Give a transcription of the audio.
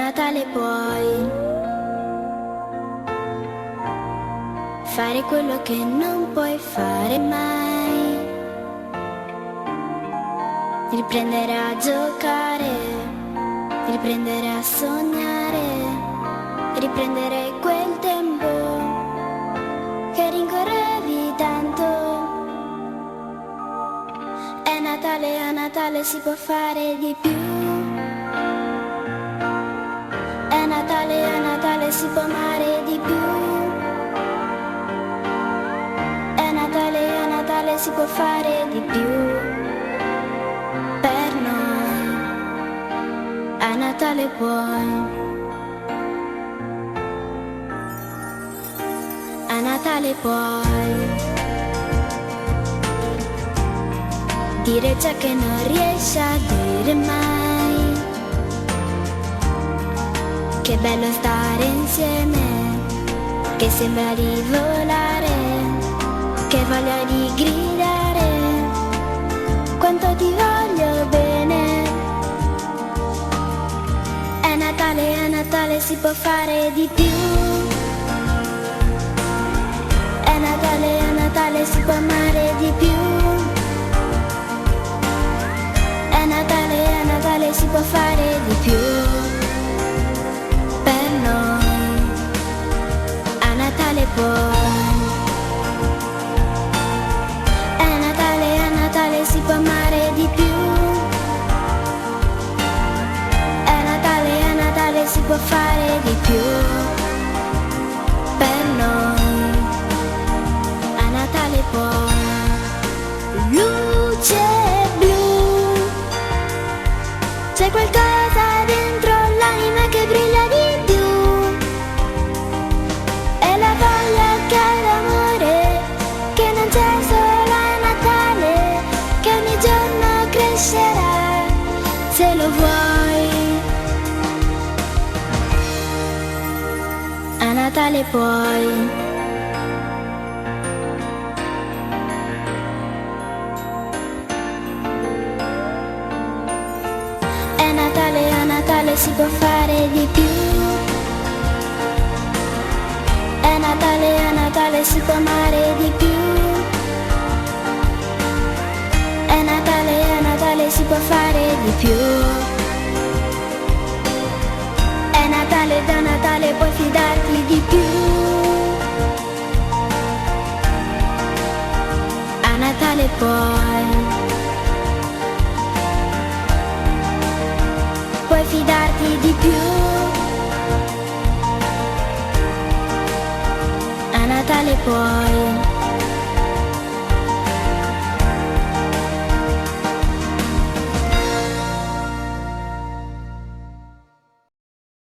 Natale puoi fare quello che non puoi fare mai, riprendere a giocare, riprendere a sognare, riprendere quel tempo che rincorrevi tanto. È Natale, a Natale si può fare di più. È Natale, a Natale si può amare di più. È Natale, a Natale si può fare di più. Per noi, a Natale puoi. A Natale puoi dire ciò che non riesci a dire mai. Che bello stare insieme, che sembra di volare, che voglia di gridare, quanto ti voglio bene. È Natale, a Natale si può fare di più. È Natale, a Natale si può amare di più. È Natale, a Natale si può fare di più. Per noi, a Natale puoi. È Natale, a Natale si può amare di più. È Natale, a Natale si può fare di più. Per noi, a Natale puoi. Luce blu, c'è qualcosa dentro l'anima che brilla di più. È la voglia che ha d'amore, che non c'è solo a Natale, che ogni giorno crescerà, se lo vuoi. A Natale puoi. È Natale, a Natale si può fare di più. È Natale, a Natale si può amare di più. È Natale, a Natale si può fare di più. È Natale, da Natale puoi fidarti di più. A Natale puoi. Puoi fidarti di più. A Natale puoi.